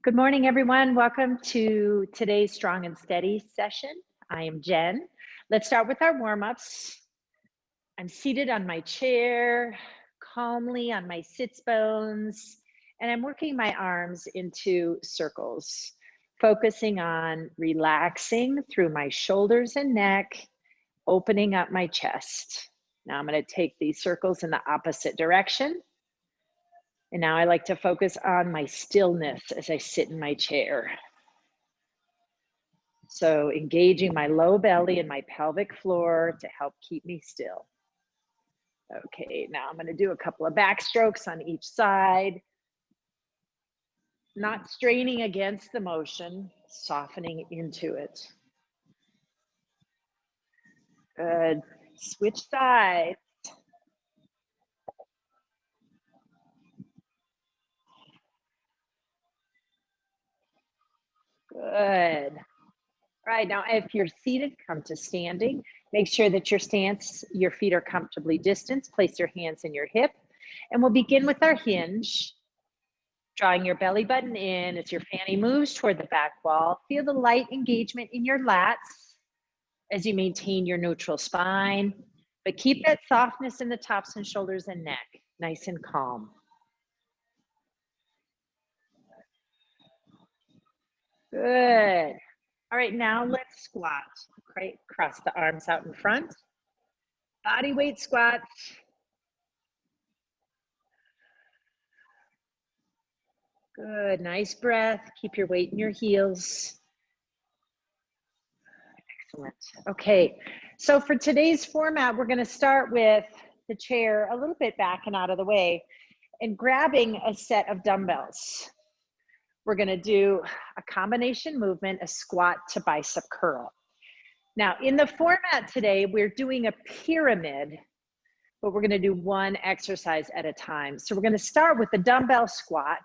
Good morning, everyone. Welcome to today's Strong and Steady session. I am Jen. Let's start with our warm-ups. I'm seated on my chair, calmly on my sits bones, and I'm working my arms into circles, focusing on relaxing through my shoulders and neck, opening up my chest. Now I'm going to take these circles in the opposite direction. And now I like to focus on my stillness as I sit in my chair. So engaging my low belly and my pelvic floor to help keep me still. Okay, now I'm going to do a couple of back strokes on each side. Not straining against the motion, softening into it. Good. Switch sides. Good. All right, now if you're seated, come to standing. Make sure that your feet are comfortably distanced. Place your hands in your hip. And we'll begin with our hinge. Drawing your belly button in as your fanny moves toward the back wall. Feel the light engagement in your lats as you maintain your neutral spine. But keep that softness in the tops and shoulders and neck, nice and calm. Good. All right, now let's squat. Right, cross the arms out in front. Body weight squats. Good, nice breath. Keep your weight in your heels. Excellent. Okay, so for today's format, we're going to start with the chair a little bit back and out of the way and grabbing a set of dumbbells. We're going to do a combination movement, a squat to bicep curl. Now, in the format today, we're doing a pyramid, but we're going to do one exercise at a time. So we're going to start with the dumbbell squat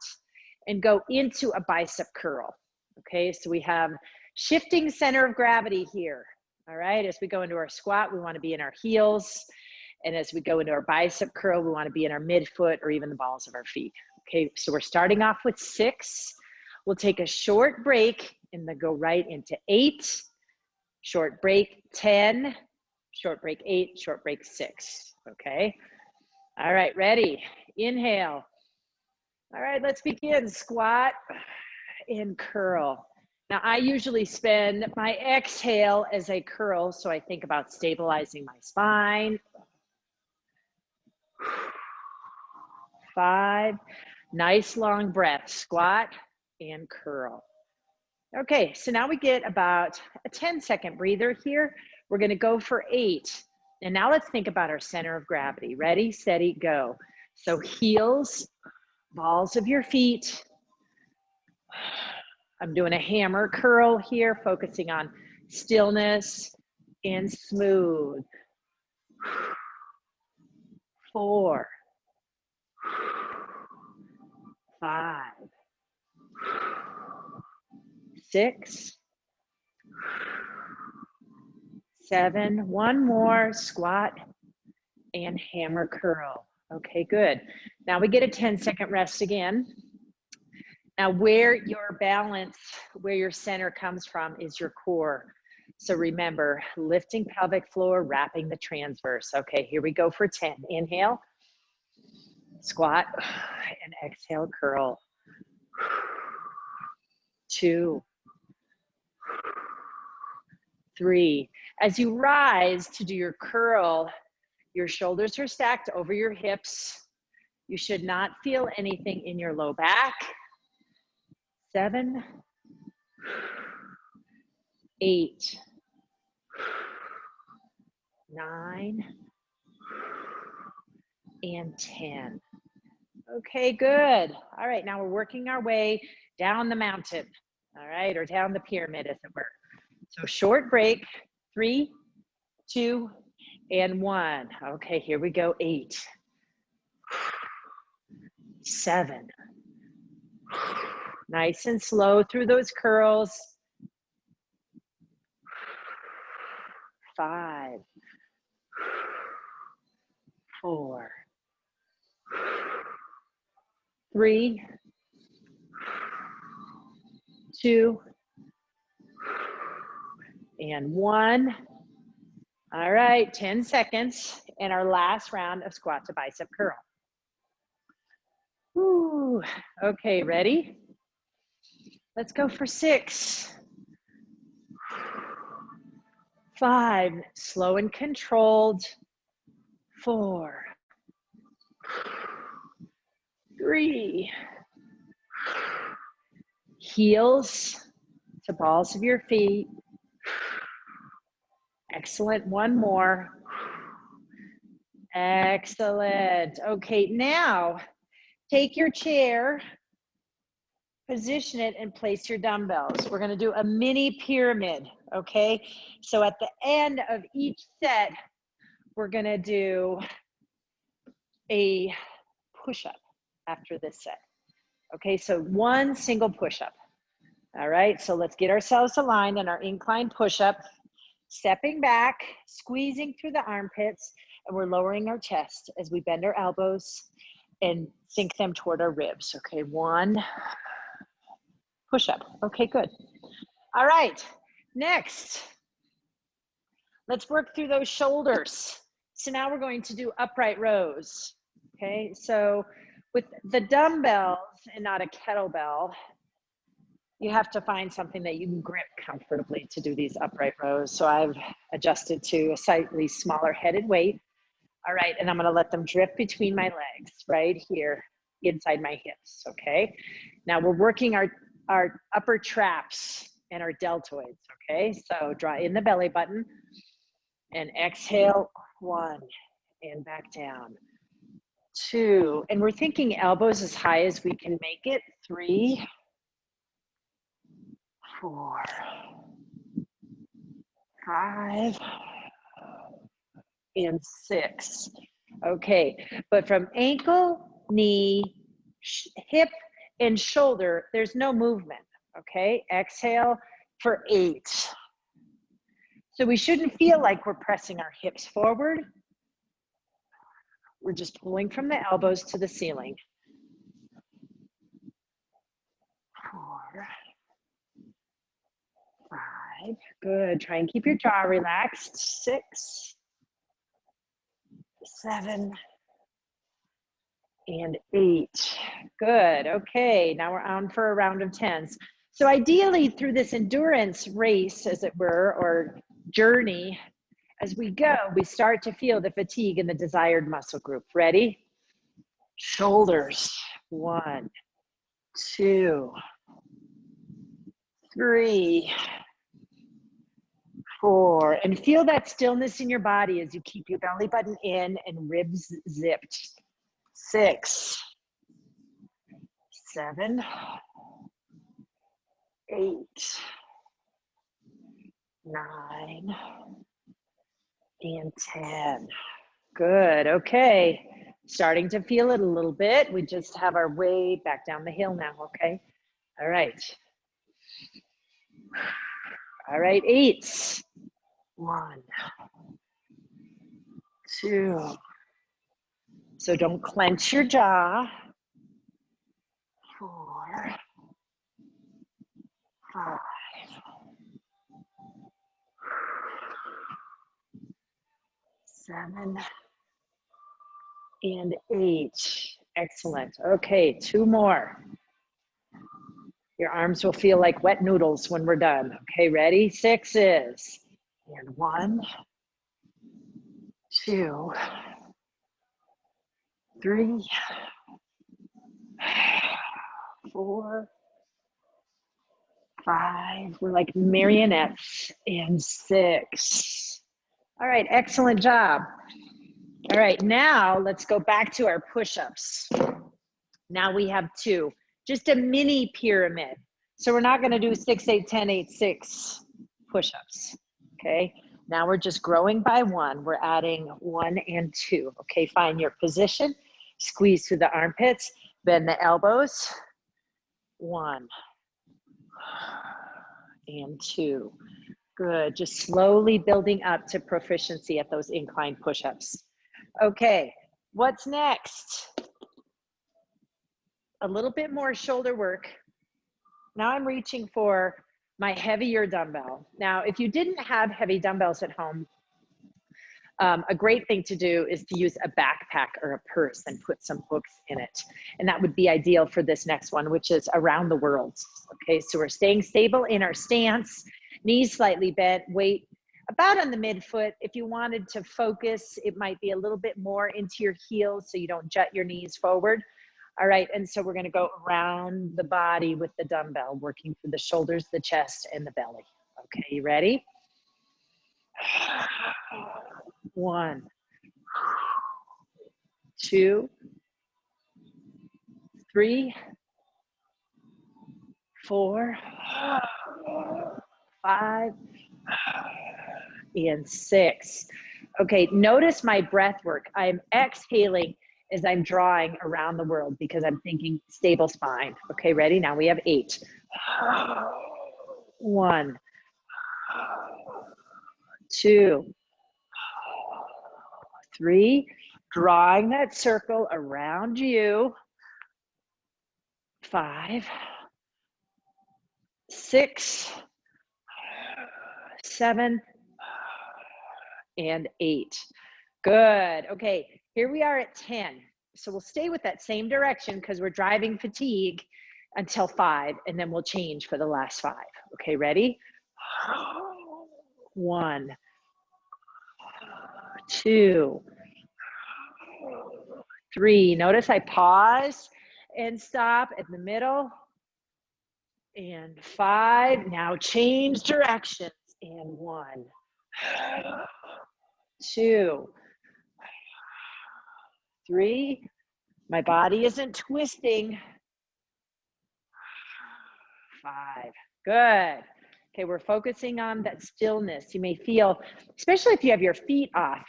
and go into a bicep curl. Okay, so we have shifting center of gravity here. All right, as we go into our squat, we want to be in our heels. And as we go into our bicep curl, we want to be in our midfoot or even the balls of our feet. Okay, so we're starting off with 6. We'll take a short break and then go right into 8. Short break 10, short break 8, short break 6. Okay. All right, ready? Inhale. All right, let's begin. Squat and curl. Now, I usually spend my exhale as a curl, so I think about stabilizing my spine. 5, nice long breath, squat and curl. Okay, so now we get about a 10-second breather here. We're gonna go for 8. And now let's think about our center of gravity. Ready, steady, go. So heels, balls of your feet. I'm doing a hammer curl here, focusing on stillness and smooth. 4, 5, 6, 7, one more, squat and hammer curl. Okay, good. Now we get a 10-second rest again. Now where your balance, where your center comes from is your core. So remember, lifting pelvic floor, wrapping the transverse. Okay, here we go for 10. Inhale, squat, and exhale, curl. 2, 3. As you rise to do your curl, your shoulders are stacked over your hips. You should not feel anything in your low back. 7, 8, 9, and 10. Okay, good. All right, now we're working our way down the mountain, all right, or down the pyramid, as it were. So short break, 3, 2, and 1. Okay, here we go. 8, 7. Nice and slow through those curls. 5, 4, 3, 2, and 1. All right, 10 seconds, and our last round of squat to bicep curl. Woo. Okay, ready? Let's go for 6, 5, slow and controlled, 4, 3, heels to balls of your feet. Excellent, one more. Excellent. Okay, now take your chair, position it, and place your dumbbells. We're gonna do a mini pyramid, okay? So at the end of each set, we're gonna do a push-up after this set. Okay, so one single push-up. All right, so let's get ourselves aligned in our incline push-up, stepping back, squeezing through the armpits, and we're lowering our chest as we bend our elbows and sink them toward our ribs. Okay, one push-up. Okay, good. All right, next, let's work through those shoulders. So now we're going to do upright rows. Okay, so with the dumbbells and not a kettlebell, you have to find something that you can grip comfortably to do these upright rows. So I've adjusted to a slightly smaller headed weight. All right, and I'm gonna let them drift between my legs right here inside my hips, okay? Now we're working our upper traps and our deltoids, okay? So draw in the belly button and exhale, 1, and back down, 2, and we're thinking elbows as high as we can make it, 3, 4, 5, and 6. Okay, but from ankle, knee, hip, and shoulder, there's no movement, okay? Exhale for 8. So we shouldn't feel like we're pressing our hips forward. We're just pulling from the elbows to the ceiling. 4, 5, good. Try and keep your jaw relaxed. 6, 7, and 8. Good. Okay, now we're on for a round of 10s. So ideally through this endurance race, as it were, or journey, as we go, we start to feel the fatigue in the desired muscle group. Ready? Shoulders. 1, 2, 3, 4, and feel that stillness in your body as you keep your belly button in and ribs zipped. 6, 7, 8, 9, and 10. Good. Okay. Starting to feel it a little bit. We just have our way back down the hill now. Okay. All right. All right. 8s. 1, 2. So don't clench your jaw. 4, 5, 7, and 8. Excellent. Okay, 2 more. Your arms will feel like wet noodles when we're done. Okay, ready? 6s. And 1, 2, 3, 4, 5. We're like marionettes. And 6. All right, excellent job. All right, now let's go back to our push-ups. Now we have 2, just a mini pyramid. So we're not gonna do 6, 8, 10, 8, 6 push-ups, okay? Now we're just growing by 1. We're adding 1 and 2, okay? Find your position, squeeze through the armpits, bend the elbows. 1 and 2. Good, just slowly building up to proficiency at those incline push-ups. Okay, what's next? A little bit more shoulder work. Now I'm reaching for my heavier dumbbell. Now, if you didn't have heavy dumbbells at home, a great thing to do is to use a backpack or a purse and put some hooks in it. And that would be ideal for this next one, which is around the world. Okay, so we're staying stable in our stance, knees slightly bent, weight about on the midfoot. If you wanted to focus, it might be a little bit more into your heels so you don't jut your knees forward. All right, and so we're gonna go around the body with the dumbbell, working through the shoulders, the chest, and the belly. Okay, you ready? 1, 2, 3, 4, 5, and 6. Okay, notice my breath work. I'm exhaling as I'm drawing around the world because I'm thinking stable spine. Okay, ready? Now we have 8. 1, 2, 3, drawing that circle around you. 5, 6, 7, and 8. Good. Okay, here we are at 10. So we'll stay with that same direction because we're driving fatigue until 5, and then we'll change for the last 5. Okay, ready? 1, 2, 3. Notice I pause and stop in the middle. And 5. Now change directions. And 1, 2, 3. My body isn't twisting. 5. Good. Okay, we're focusing on that stillness. You may feel, especially if you have your feet off,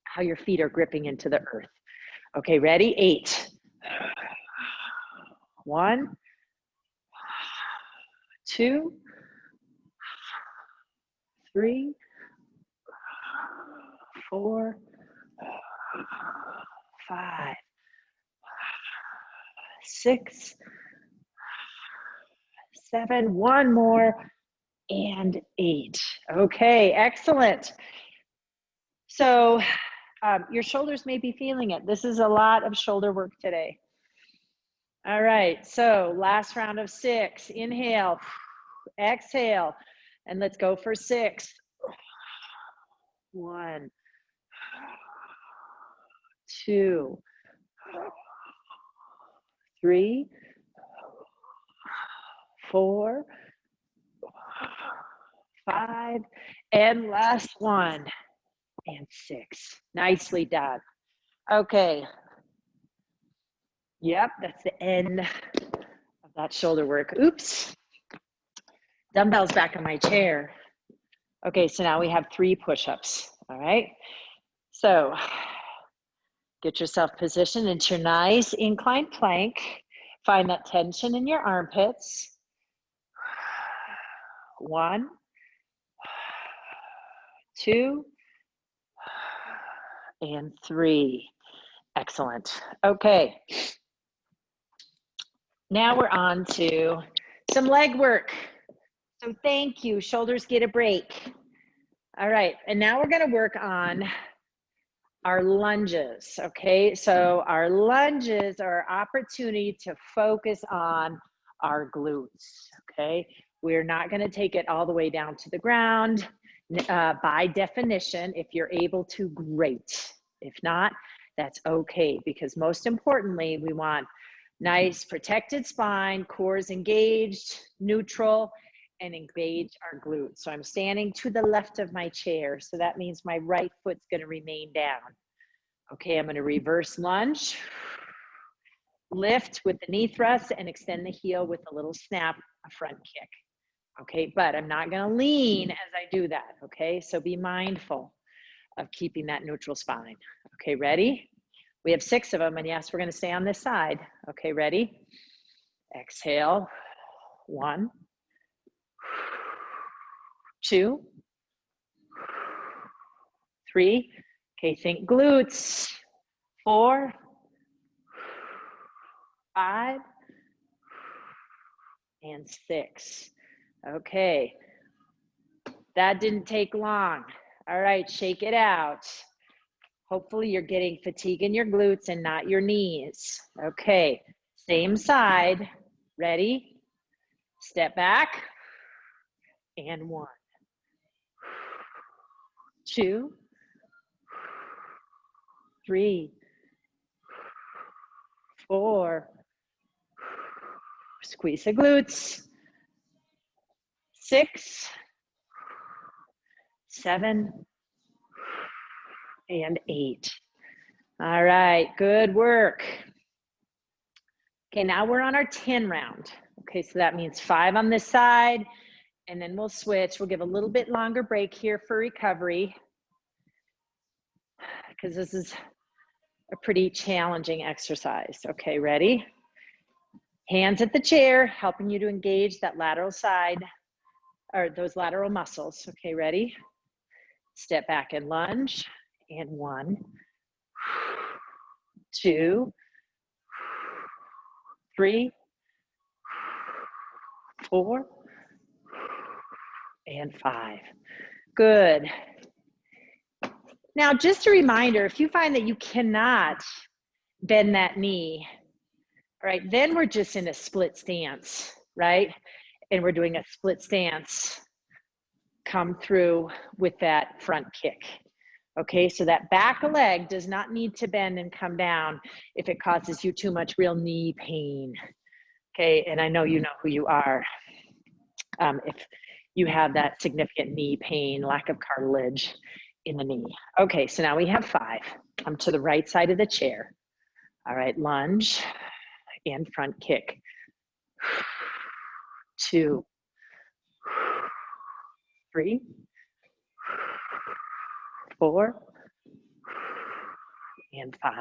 how your feet are gripping into the earth. Okay, ready? 8. 1, 2, 3, 4, 5, 6, 7. 1 more, and 8. Okay, excellent. So your shoulders may be feeling it. This is a lot of shoulder work today. All right, so last round of 6. Inhale, exhale, and let's go for 6. 1, 2, 3, 4, 5, and last one, and 6. Nicely done. Okay. Yep, that's the end of that shoulder work. Oops. Dumbbells back on my chair. Okay, so now we have 3 push-ups. All right. So get yourself positioned into your nice inclined plank. Find that tension in your armpits. 1, 2, and 3. Excellent. Okay. Now we're on to some leg work. So thank you. Shoulders get a break. All right. And now we're going to work on our lunges. Okay. So our lunges are our opportunity to focus on our glutes. Okay. We're not going to take it all the way down to the ground. By definition, if you're able to, great. If not, that's okay, because most importantly, we want nice protected spine, core is engaged, neutral, and engage our glutes. So I'm standing to the left of my chair. So that means my right foot's going to remain down. Okay, I'm going to reverse lunge, lift with the knee thrust, and extend the heel with a little snap, a front kick. Okay, but I'm not going to lean as I do that. Okay, so be mindful of keeping that neutral spine. Okay, ready? We have 6 of them, and yes, we're going to stay on this side. Okay, ready? Exhale. 1, 2, 3. Okay, think glutes. 4, 5, and 6. Okay, that didn't take long. All right, shake it out. Hopefully you're getting fatigue in your glutes and not your knees. Okay, same side. Ready? Step back. And 1, 2, 3, 4. Squeeze the glutes. 6, 7, and 8. All right, good work. Okay, now we're on our 10 round. Okay, so that means 5 on this side, and then we'll switch. We'll give a little bit longer break here for recovery, because this is a pretty challenging exercise. Okay, ready? Hands at the chair, helping you to engage that lateral side, or those lateral muscles. Okay, ready? Step back and lunge, and 1, 2, 3, 4, and 5. Good. Now, just a reminder, if you find that you cannot bend that knee, all right, then we're just in a split stance, right? And we're doing a split stance, come through with that front kick. Okay, so that back leg does not need to bend and come down if it causes you too much real knee pain. Okay, and I know you know who you are. If you have that significant knee pain, lack of cartilage in the knee. Okay, so now we have 5. I'm to the right side of the chair. All right, lunge and front kick. 2, 3, 4, and 5.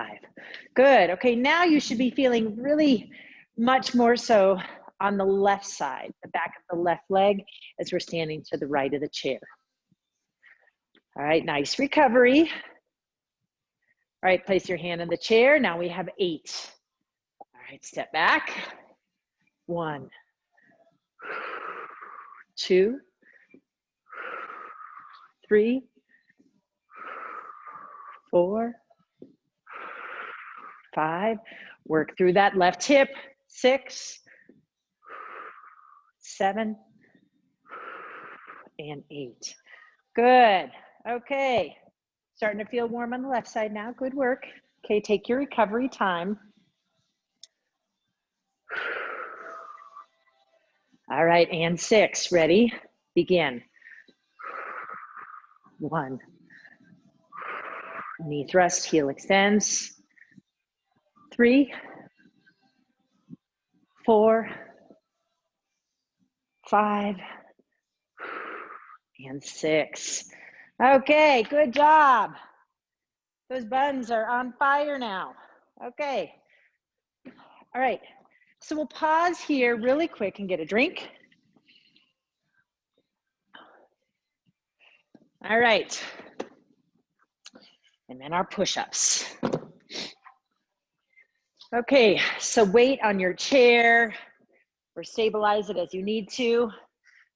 Good. Okay, now you should be feeling really much more so on the left side, the back of the left leg, as we're standing to the right of the chair. All right, nice recovery. All right, place your hand in the chair. Now we have 8. All right, step back. 1, 2, 3, 4, 5. Work through that left hip. 6, 7, and 8. Good. Okay. Starting to feel warm on the left side now. Good work. Okay, take your recovery time. All right, and 6. Ready? Begin. 1. Knee thrust, heel extends. 3, 4, 5, and 6. Okay, good job. Those buns are on fire now. Okay. All right. So we'll pause here really quick and get a drink. All right. And then our push-ups. Okay, so weight on your chair or stabilize it as you need to.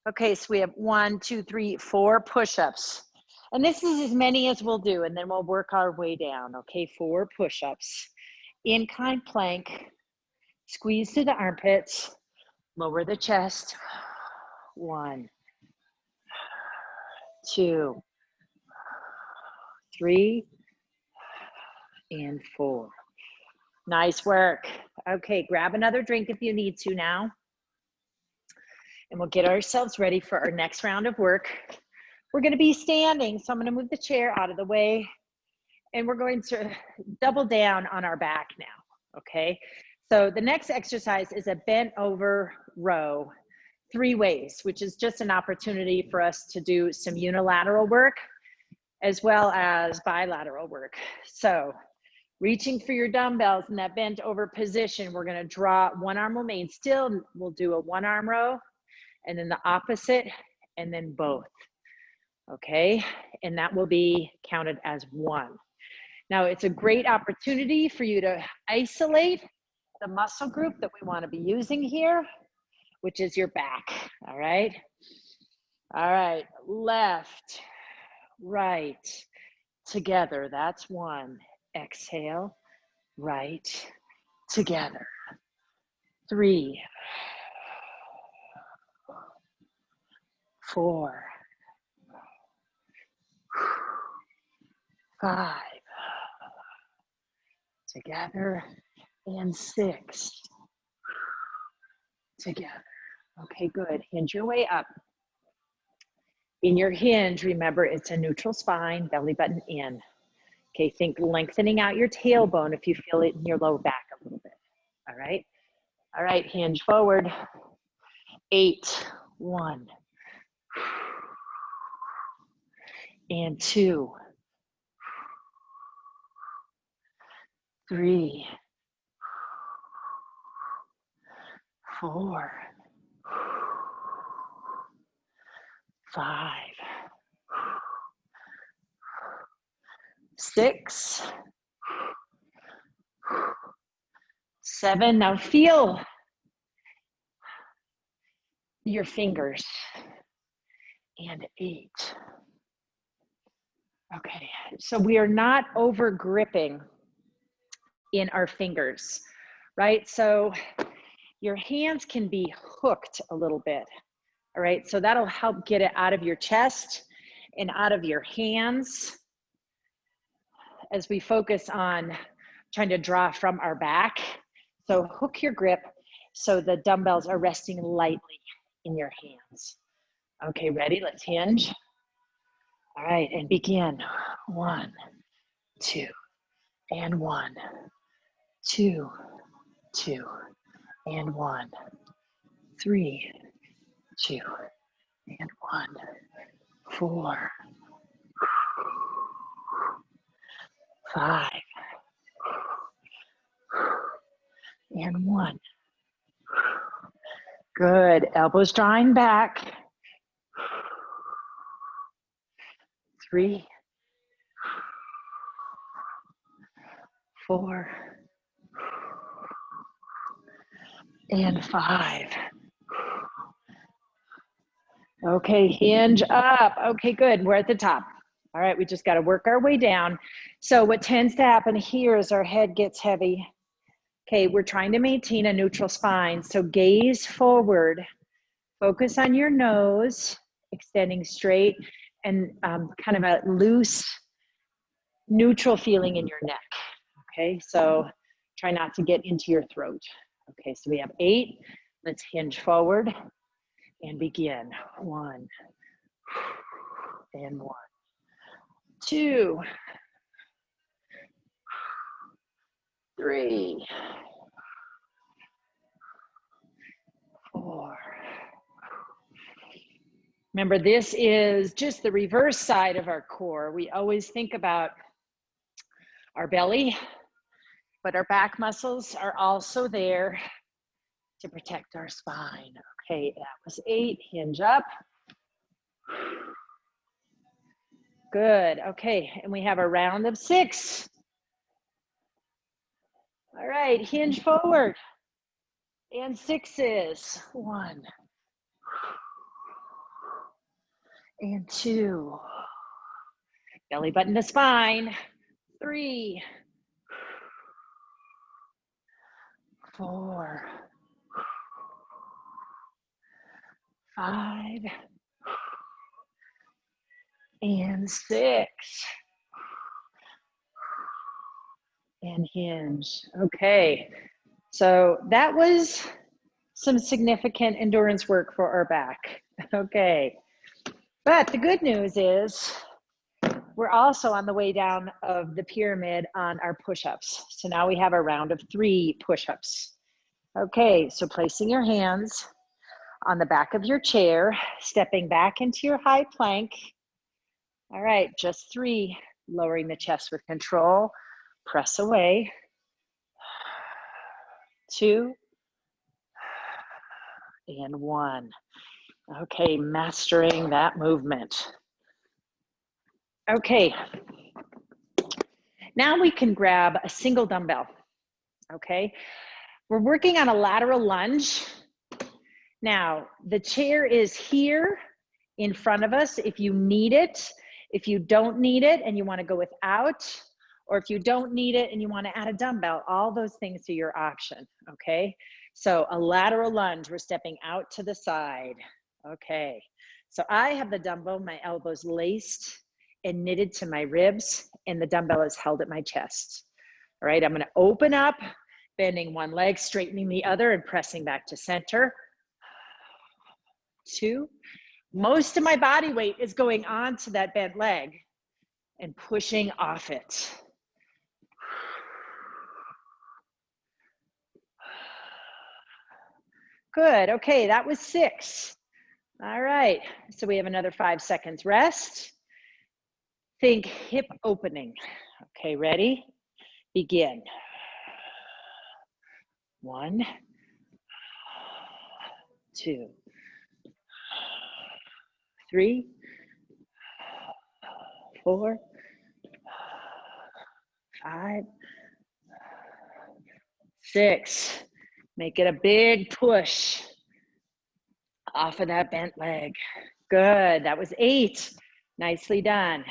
Okay, so we have 1, 2, 3, 4 push-ups. And this is as many as we'll do, and then we'll work our way down. Okay, 4 push-ups. Incline plank, squeeze to the armpits, lower the chest. 1, 2, 3, and 4. Nice work. Okay, grab another drink if you need to now. And we'll get ourselves ready for our next round of work. We're going to be standing, so I'm going to move the chair out of the way. And we're going to double down on our back now, okay? So the next exercise is a bent over row 3 ways, which is just an opportunity for us to do some unilateral work as well as bilateral work. So reaching for your dumbbells in that bent over position, we're going to draw, one arm will remain still. We'll do a 1 arm row and then the opposite and then both. Okay, and that will be counted as 1. Now it's a great opportunity for you to isolate the muscle group that we want to be using here which is your back, all right? All right, left, right, together, that's one. Exhale, right, together. 3, 4, 5, together, and 6, together. Okay, good. Hinge your way up. In your hinge, remember it's a neutral spine, belly button in. Okay, think lengthening out your tailbone if you feel it in your low back a little bit. All right? All right, hinge forward. 8, 1, and 2, 3, 4, 5, 6, 7. Now feel your fingers. And 8. Okay, so we are not over gripping in our fingers, right? So your hands can be hooked a little bit, all right? So that'll help get it out of your chest and out of your hands as we focus on trying to draw from our back. So hook your grip so the dumbbells are resting lightly in your hands. Okay, ready? Let's hinge. All right, and begin. 1, 2, and 1, 2, 2, and 1, 3, 2, and 1, 4, 5, and 1. Good. Elbows drawing back. 3, 4, and 5. Okay, hinge up. Okay, good. We're at the top. All right, we just got to work our way down. So what tends to happen here is our head gets heavy. Okay, we're trying to maintain a neutral spine. So gaze forward, focus on your nose, extending straight, and kind of a loose, neutral feeling in your neck. Okay, so try not to get into your throat. Okay, so we have 8. Let's hinge forward and begin. 1, and 1, 2, 3, 4. Remember, this is just the reverse side of our core. We always think about our belly, but our back muscles are also there to protect our spine. Okay, that was 8. Hinge up. Good. Okay, and we have a round of 6. All right, hinge forward. And 6s. 1, and 2. Belly button to spine. 3, 4, 5, and 6. And hinge. Okay, so that was some significant endurance work for our back. Okay, but the good news is we're also on the way down of the pyramid on our push-ups. So now we have a round of 3 push-ups. Okay, so placing your hands on the back of your chair, stepping back into your high plank. All right, just 3, lowering the chest with control. Press away. 2, and 1. Okay, mastering that movement. Okay, now we can grab a single dumbbell. Okay, we're working on a lateral lunge, Now, the chair is here in front of us if you need it. If you don't need it and you want to go without, or if you don't need it and you want to add a dumbbell, all those things are your option, okay? So a lateral lunge, we're stepping out to the side, okay? So I have the dumbbell, my elbows laced and knitted to my ribs, and the dumbbell is held at my chest. All right, I'm gonna open up, bending one leg, straightening the other, and pressing back to center. 2. Most of my body weight is going onto that bent leg and pushing off it. Good, okay, that was 6. All right, so we have another 5 seconds rest. Think hip opening. Okay, ready? Begin. 1, 2, 3, 4, 5, 6. Make it a big push off of that bent leg. Good, that was 8. Nicely done.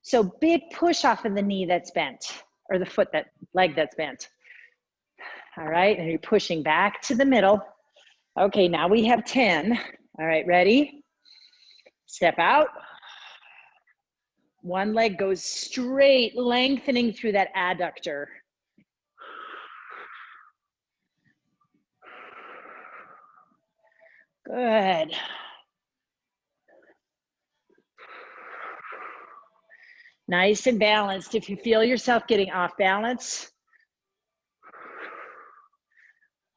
So big push off of the knee that's bent, or the foot, that leg that's bent. All right, and you're pushing back to the middle. Okay, now we have 10. All right, ready? Step out. One leg goes straight, lengthening through that adductor. Good. Nice and balanced. If you feel yourself getting off balance,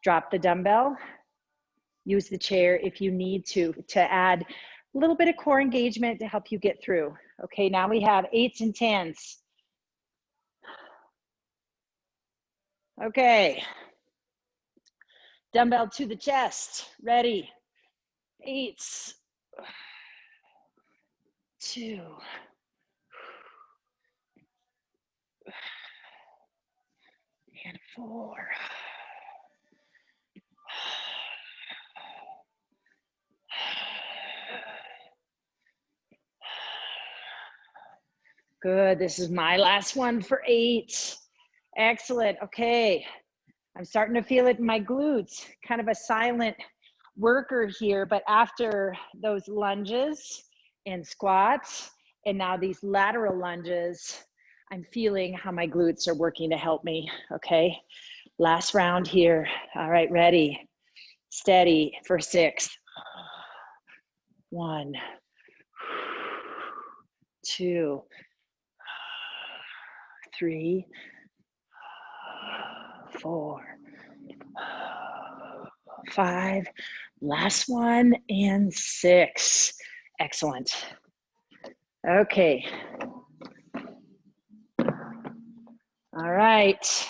drop the dumbbell. Use the chair if you need to add a little bit of core engagement to help you get through. Okay, now we have 8s and 10s. Okay. Dumbbell to the chest. Ready. 8s. 2. And 4. Good, this is my last one for 8. Excellent, okay. I'm starting to feel it in my glutes, kind of a silent worker here, but after those lunges and squats, and now these lateral lunges, I'm feeling how my glutes are working to help me, okay? Last round here. All right, ready, steady for 6. 1, 2, 3, 4, 5, last one, and 6. Excellent. Okay. All right.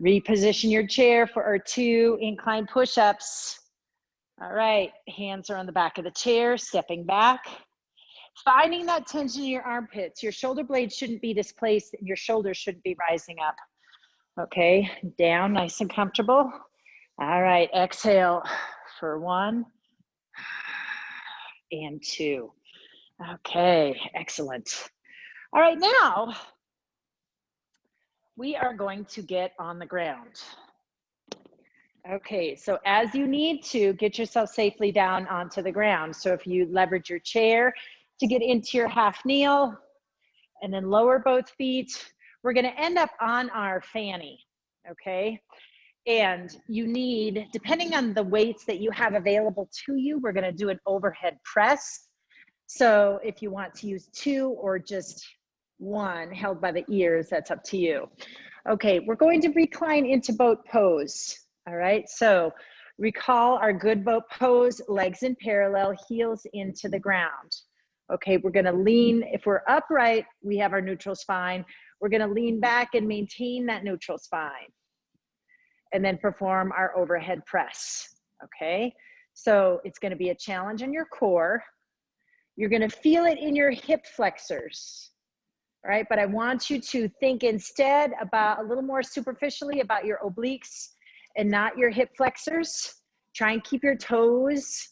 Reposition your chair for our 2 incline push-ups. All right, hands are on the back of the chair, stepping back. Finding that tension in your armpits. Your shoulder blades shouldn't be displaced and your shoulders shouldn't be rising up. Okay, down, nice and comfortable. All right, exhale for 1 and 2. Okay, excellent. All right, now we are going to get on the ground. Okay, so as you need to, get yourself safely down onto the ground. So if you leverage your chair to get into your half kneel and then lower both feet, we're gonna end up on our fanny, okay? And you need, depending on the weights that you have available to you, we're gonna do an overhead press. So if you want to use 2 or just 1 held by the ears, that's up to you. Okay, we're going to recline into boat pose. All right, so recall our good boat pose, legs in parallel, heels into the ground. Okay, we're gonna lean, if we're upright, we have our neutral spine. We're gonna lean back and maintain that neutral spine. And then perform our overhead press, okay? So it's gonna be a challenge in your core. You're gonna feel it in your hip flexors, all right? But I want you to think instead about a little more superficially about your obliques and not your hip flexors. Try and keep your toes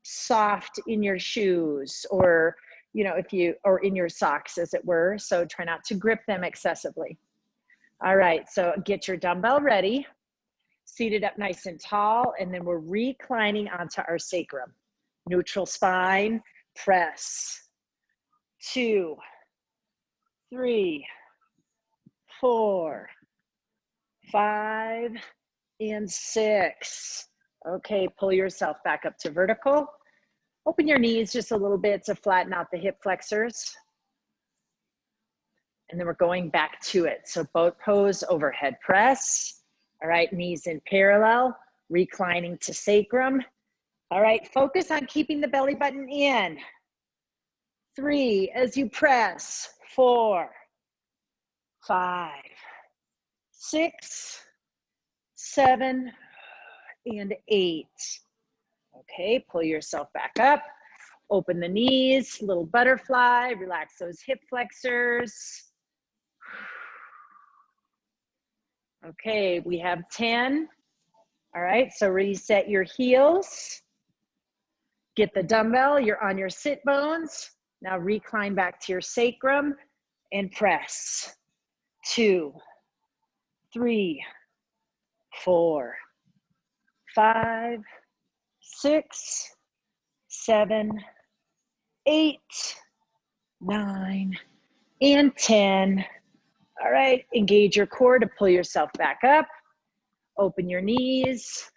soft in your shoes, or, you know, or in your socks, as it were. So try not to grip them excessively. All right, so get your dumbbell ready, seated up nice and tall, and then we're reclining onto our sacrum. Neutral spine, press. 2, 3, 4, 5, and 6. Okay, pull yourself back up to vertical. Open your knees just a little bit to flatten out the hip flexors. And then we're going back to it. So boat pose, overhead press. All right, knees in parallel, reclining to sacrum. All right, focus on keeping the belly button in. 3, as you press. 4, 5, 6, 7, and 8. Okay, pull yourself back up. Open the knees, little butterfly, relax those hip flexors. Okay, we have 10. All right, so reset your heels. Get the dumbbell, you're on your sit bones. Now recline back to your sacrum and press. 2, 3, 4, 5, 6, 7, 8, 9, and 10. All right, engage your core to pull yourself back up. Open your knees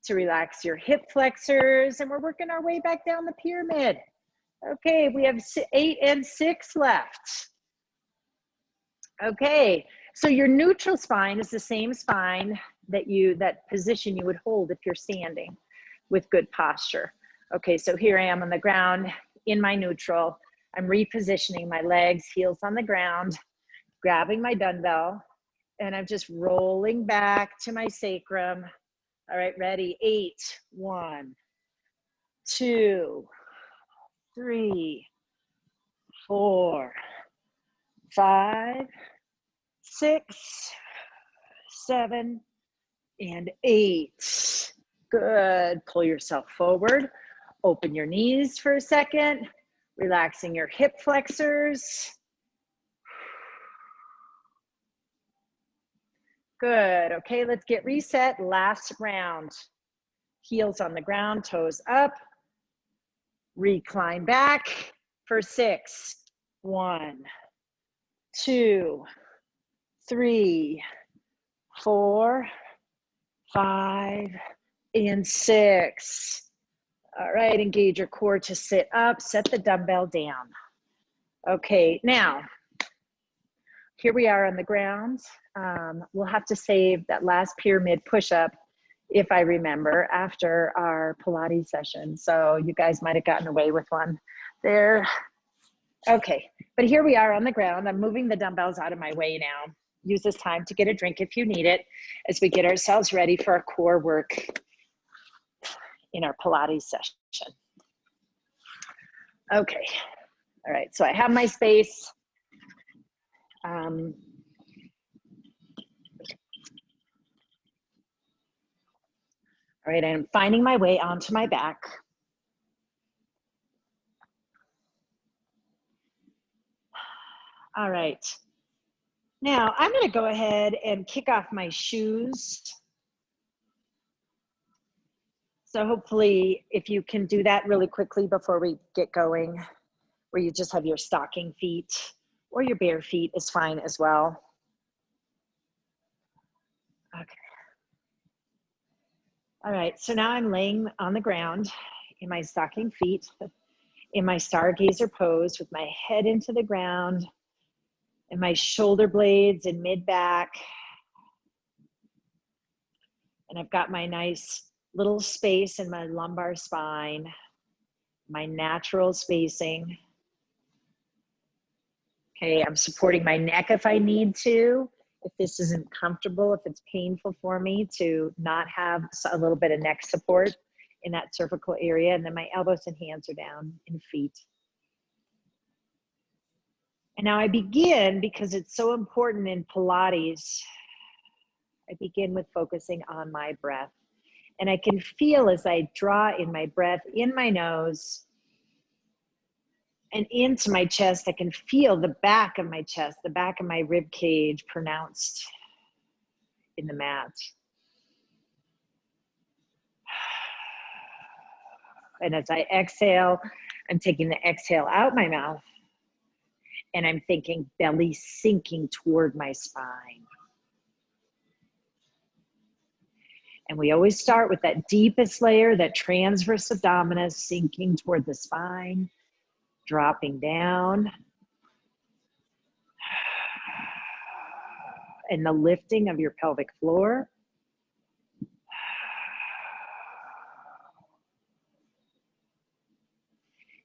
to relax your hip flexors, and we're working our way back down the pyramid. Okay, we have 8 and 6 left. Okay, so your neutral spine is the same spine that position you would hold if you're standing with good posture. Okay, so here I am on the ground in my neutral. I'm repositioning my legs, heels on the ground, grabbing my dumbbell, and I'm just rolling back to my sacrum. All right, ready? 8, 1, 2, 3, 4, 5, 6, 7, and 8. Good. Pull yourself forward. Open your knees for a second, relaxing your hip flexors. Good. Okay, let's get reset. Last round. Heels on the ground, toes up. Recline back for 6. 1, 2, 3, 4, 5, and 6. All right, engage your core to sit up, set the dumbbell down. Okay, now, here we are on the ground. We'll have to save that last pyramid push-up, if I remember, after our Pilates session. So you guys might have gotten away with one there. Okay, but here we are on the ground. I'm moving the dumbbells out of my way now. Use this time to get a drink if you need it, as we get ourselves ready for our core work in our Pilates session. Okay, all right, so I have my space. All right, I'm finding my way onto my back. All right, now I'm gonna go ahead and kick off my shoes. So hopefully, if you can do that really quickly before we get going, where you just have your stocking feet, or your bare feet is fine as well. Okay. All right, so now I'm laying on the ground in my stocking feet, in my stargazer pose with my head into the ground and my shoulder blades in mid-back. And I've got my nice little space in my lumbar spine, my natural spacing. Okay, I'm supporting my neck if I need to. If this isn't comfortable, if it's painful for me to not have a little bit of neck support in that cervical area, and then my elbows and hands are down in feet. And now I begin, because it's so important in Pilates, I begin with focusing on my breath. And I can feel as I draw in my breath in my nose and into my chest, I can feel the back of my chest, the back of my rib cage pronounced in the mat. And as I exhale, I'm taking the exhale out my mouth and I'm thinking belly sinking toward my spine. And we always start with that deepest layer, that transverse abdominis, sinking toward the spine, dropping down. And the lifting of your pelvic floor.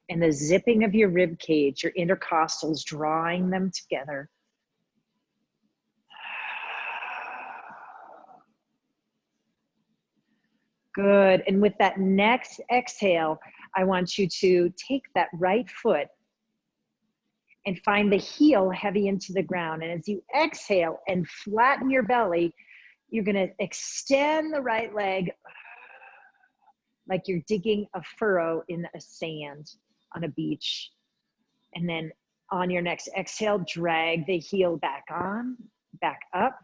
And the zipping of your rib cage, your intercostals, drawing them together. Good. And with that next exhale, I want you to take that right foot and find the heel heavy into the ground. And as you exhale and flatten your belly, you're going to extend the right leg like you're digging a furrow in the sand on a beach. And then on your next exhale, drag the heel back on, back up.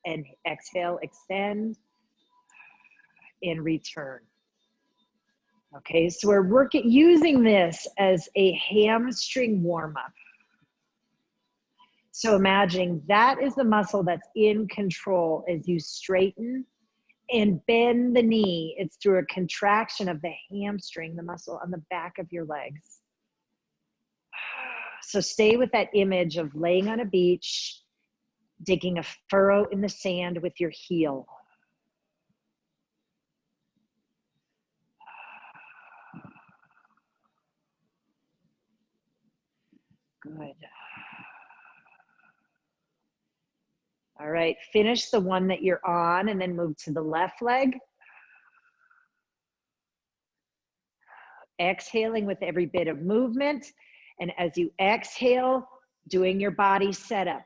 And exhale, extend, and return. Okay, so we're using this as a hamstring warm-up. So imagining that is the muscle that's in control as you straighten and bend the knee. It's through a contraction of the hamstring, the muscle on the back of your legs. So stay with that image of laying on a beach, digging a furrow in the sand with your heel. Good. All right, finish the one that you're on and then move to the left leg. Exhaling with every bit of movement. And as you exhale, doing your body setup.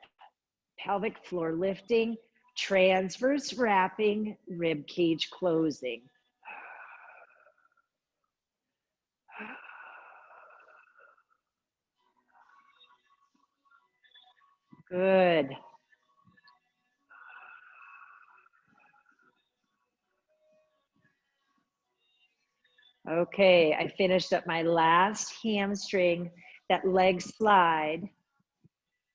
Pelvic floor lifting, transverse wrapping, rib cage closing. Good. Okay, I finished up my last hamstring, that leg slide.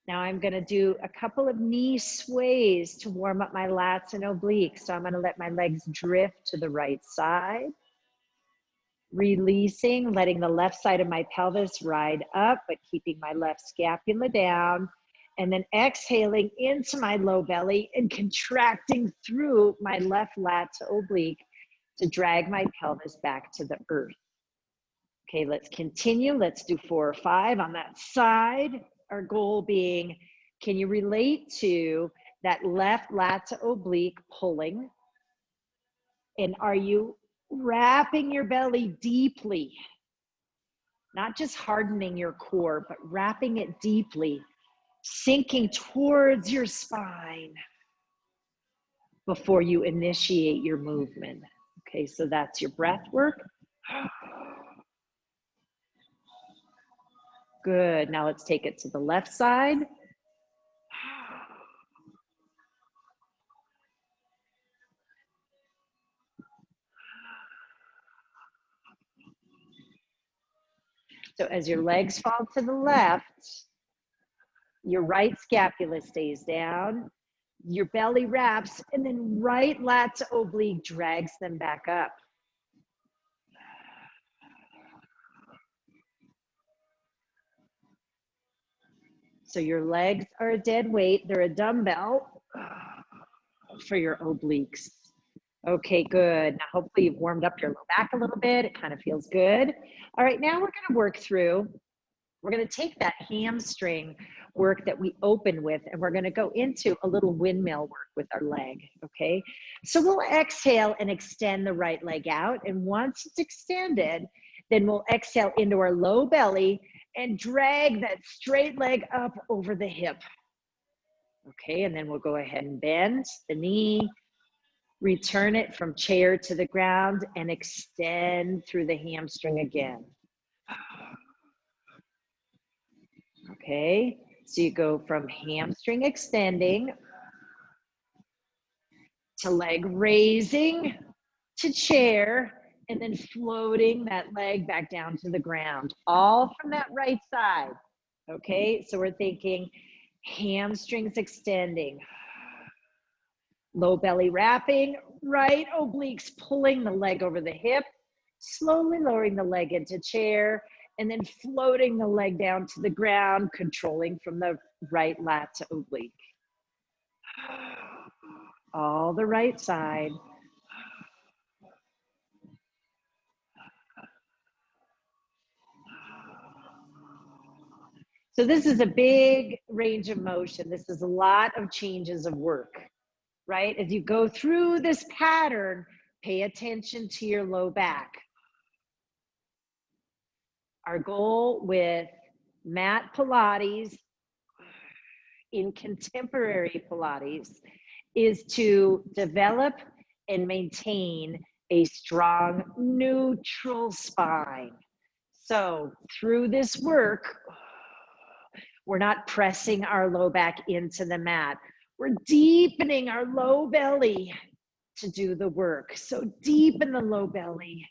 Now I'm gonna do a couple of knee sways to warm up my lats and obliques. So I'm gonna let my legs drift to the right side. Releasing, letting the left side of my pelvis ride up, but keeping my left scapula down. And then exhaling into my low belly and contracting through my left lat to oblique to drag my pelvis back to the earth. Okay, let's continue. Let's do 4 or 5 on that side. Our goal being, can you relate to that left lat to oblique pulling? And are you wrapping your belly deeply? Not just hardening your core, but wrapping it deeply, sinking towards your spine before you initiate your movement. Okay, so that's your breath work. Good, now let's take it to the left side. So as your legs fall to the left, your right scapula stays down, your belly wraps, and then right lat to oblique drags them back up. So your legs are a dead weight, they're a dumbbell for your obliques. Okay, good. Now hopefully you've warmed up your low back a little bit. It kind of feels good. All right, now we're gonna work through, we're gonna take that hamstring work that we open with and we're gonna go into a little windmill work with our leg, okay? So we'll exhale and extend the right leg out, and once it's extended, then we'll exhale into our low belly and drag that straight leg up over the hip. Okay, and then we'll go ahead and bend the knee, Return it from chair to the ground and extend through the hamstring again. Okay, so you go from hamstring extending to leg raising to chair, and then floating that leg back down to the ground, all from that right side. Okay, so we're thinking hamstrings extending, low belly wrapping, right obliques pulling the leg over the hip, slowly lowering the leg into chair, and then floating the leg down to the ground, controlling from the right lat to oblique. All the right side. So this is a big range of motion. This is a lot of changes of work, right? As you go through this pattern, pay attention to your low back. Our goal with mat Pilates, in contemporary Pilates, is to develop and maintain a strong neutral spine. So through this work, we're not pressing our low back into the mat. We're deepening our low belly to do the work. So deepen the low belly.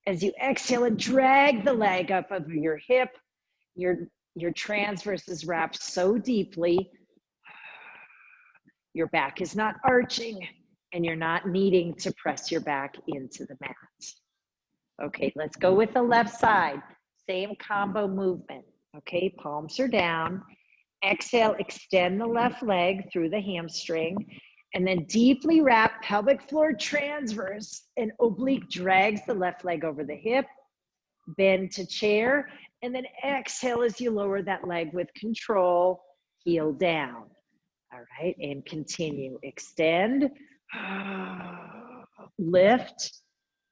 As you exhale and drag the leg up over your hip, your transverse is wrapped so deeply, your back is not arching, and you're not needing to press your back into the mat. Okay, let's go with the left side. Same combo movement. Okay, palms are down. Exhale, extend the left leg through the hamstring, and then deeply wrap pelvic floor transverse, and oblique drags the left leg over the hip. Bend to chair, and then exhale as you lower that leg with control, heel down. All right, and continue. Extend, lift,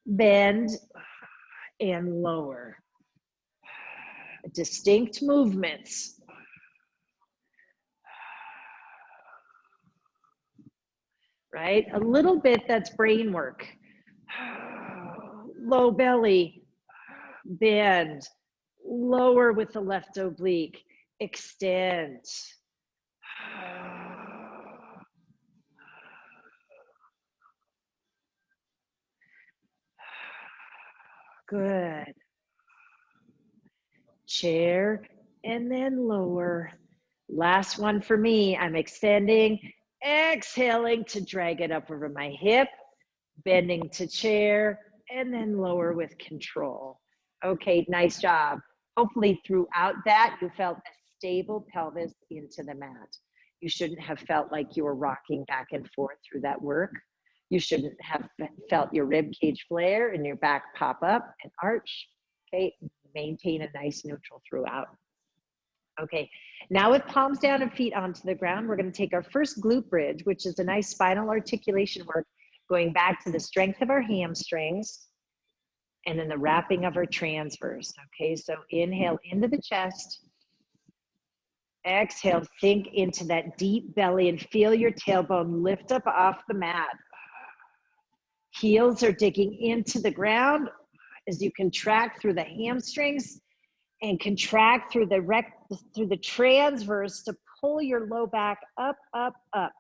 bend, and lower. Distinct movements. Right? A little bit, that's brain work. Low belly, bend, lower with the left oblique, extend. Good. Chair and then lower. Last one for me. I'm extending, exhaling to drag it up over my hip, bending to chair, and then lower with control. Okay, nice job. Hopefully throughout that, you felt a stable pelvis into the mat. You shouldn't have felt like you were rocking back and forth through that work. You shouldn't have felt your rib cage flare and your back pop up and arch. Okay, maintain a nice neutral throughout. Okay, now with palms down and feet onto the ground, we're going to take our first glute bridge, which is a nice spinal articulation work, going back to the strength of our hamstrings and then the wrapping of our transverse. Okay, so inhale into the chest. Exhale, sink into that deep belly and feel your tailbone lift up off the mat. Heels are digging into the ground as you contract through the hamstrings and contract through the transverse to pull your low back up, up, up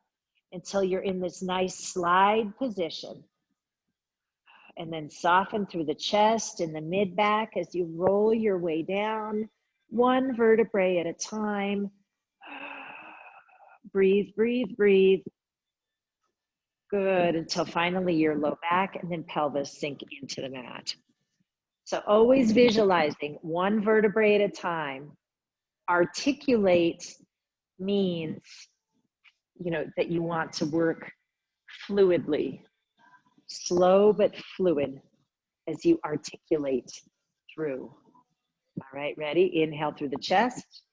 until you're in this nice slide position. And then soften through the chest and the mid back as you roll your way down, one vertebrae at a time. Breathe, breathe, breathe. Good, until finally your low back and then pelvis sink into the mat. So always visualizing one vertebrae at a time. Articulate means, that you want to work fluidly, slow but fluid as you articulate through. All right, ready? Inhale through the chest.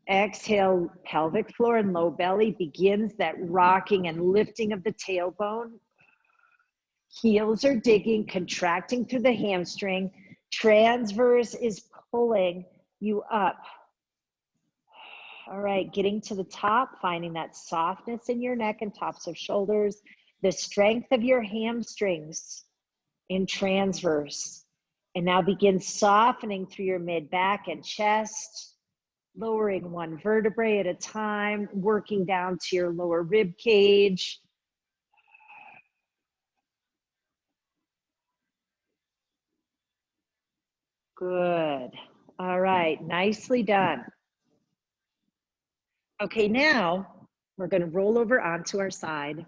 Exhale, pelvic floor and low belly begins that rocking and lifting of the tailbone. Heels are digging, contracting through the hamstring. Transverse is pulling you up. All right, getting to the top, finding that softness in your neck and tops of shoulders, the strength of your hamstrings in transverse. And now begin softening through your mid back and chest, lowering one vertebrae at a time, working down to your lower rib cage. Good. All right, nicely done. Okay, now we're going to roll over onto our side.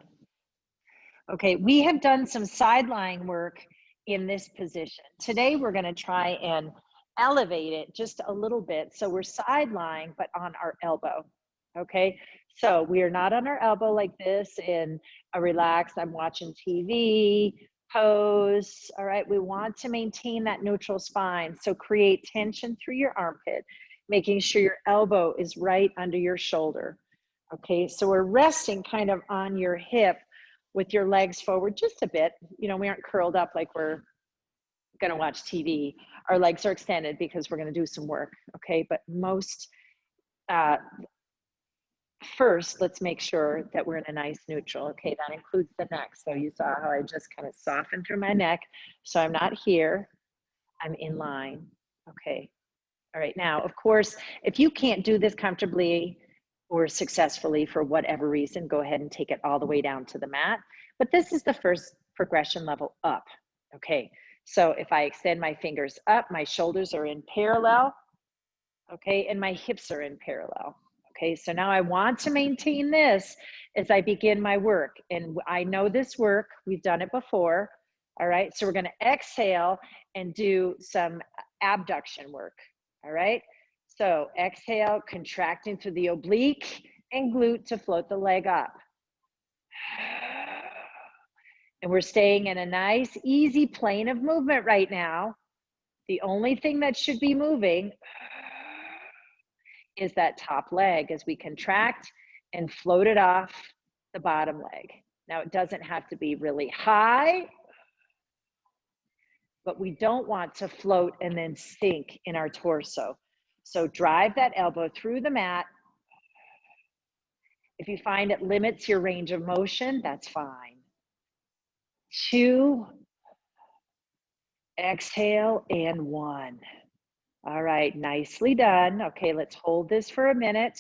Okay, we have done some side lying work in this position. Today we're going to try and elevate it just a little bit. So we're side lying, but on our elbow. Okay, so we are not on our elbow like this in a relaxed, I'm watching TV pose. All right, we want to maintain that neutral spine. So create tension through your armpit, making sure your elbow is right under your shoulder. Okay, so we're resting kind of on your hip with your legs forward just a bit. You know, we aren't curled up like we're going to watch TV. Our legs are extended because we're going to do some work. Okay, but first, let's make sure that we're in a nice neutral. Okay, that includes the neck. So you saw how I just kind of softened through my neck. So I'm not here, I'm in line. Okay, all right. Now, of course, if you can't do this comfortably or successfully for whatever reason, go ahead and take it all the way down to the mat. But this is the first progression level up. Okay, so if I extend my fingers up, my shoulders are in parallel. Okay, and my hips are in parallel. Okay, so now I want to maintain this as I begin my work. And I know this work, we've done it before. All right, so we're going to exhale and do some abduction work. All right, so exhale, contracting through the oblique and glute to float the leg up. And we're staying in a nice, easy plane of movement right now. The only thing that should be moving is that top leg as we contract and float it off the bottom leg. Now, it doesn't have to be really high, but we don't want to float and then sink in our torso. So drive that elbow through the mat. If you find it limits your range of motion, that's fine. 2, exhale, and 1. All right, nicely done. Okay, let's hold this for a minute.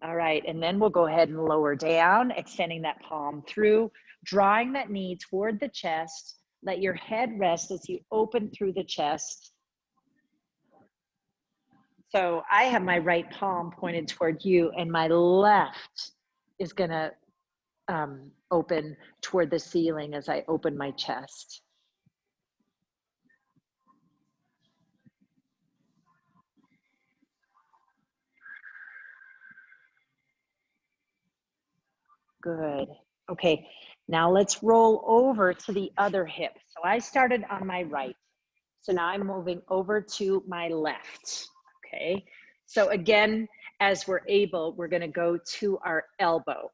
All right, and then we'll go ahead and lower down, extending that palm through, drawing that knee toward the chest. Let your head rest as you open through the chest. So I have my right palm pointed toward you, and my left is gonna open toward the ceiling as I open my chest. Good. Okay, now let's roll over to the other hip. So I started on my right. So now I'm moving over to my left. Okay. So again, as we're able, we're going to go to our elbow.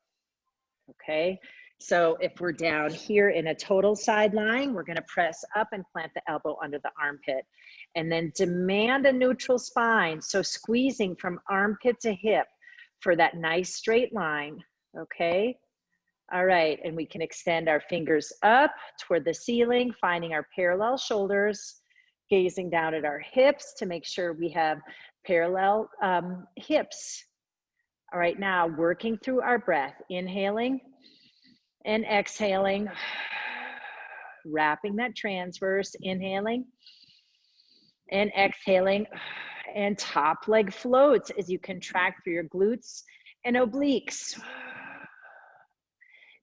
Okay. So if we're down here in a total side lying, we're going to press up and plant the elbow under the armpit and then demand a neutral spine. So squeezing from armpit to hip for that nice straight line. Okay. All right, and we can extend our fingers up toward the ceiling, finding our parallel shoulders, gazing down at our hips to make sure we have parallel hips. All right, now working through our breath, inhaling and exhaling, wrapping that transverse, inhaling and exhaling, and top leg floats as you contract through your glutes and obliques.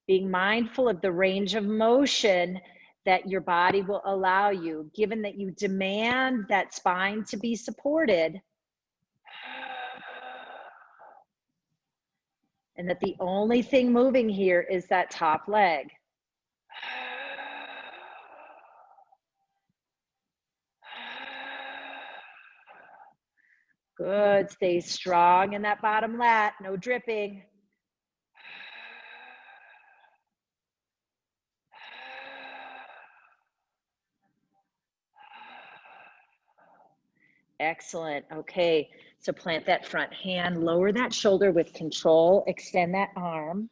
Being mindful of the range of motion that your body will allow you, given that you demand that spine to be supported, and that the only thing moving here is that top leg. Good, stay strong in that bottom lat, no dripping. Excellent. Okay, So plant that front hand, lower that shoulder with control, extend that arm.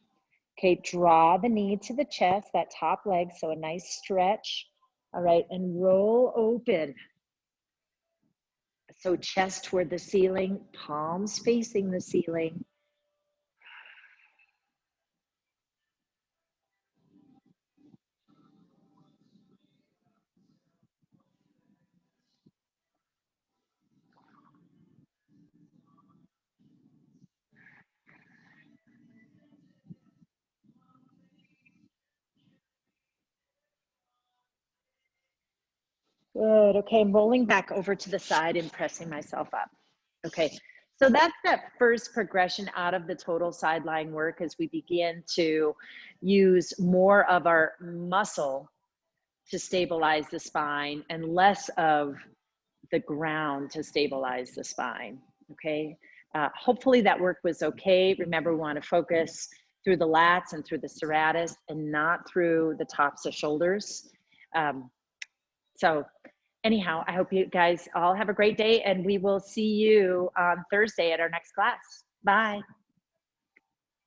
Okay, draw the knee to the chest, that top leg, so a nice stretch. All right, and roll open. So chest toward the ceiling, palms facing the ceiling. Good. Okay, I'm rolling back over to the side and pressing myself up. Okay, so that's that first progression out of the total side lying work as we begin to use more of our muscle to stabilize the spine and less of the ground to stabilize the spine. Okay, hopefully that work was okay. Remember, we want to focus through the lats and through the serratus and not through the tops of shoulders. So anyhow, I hope you guys all have a great day, and we will see you on Thursday at our next class. Bye.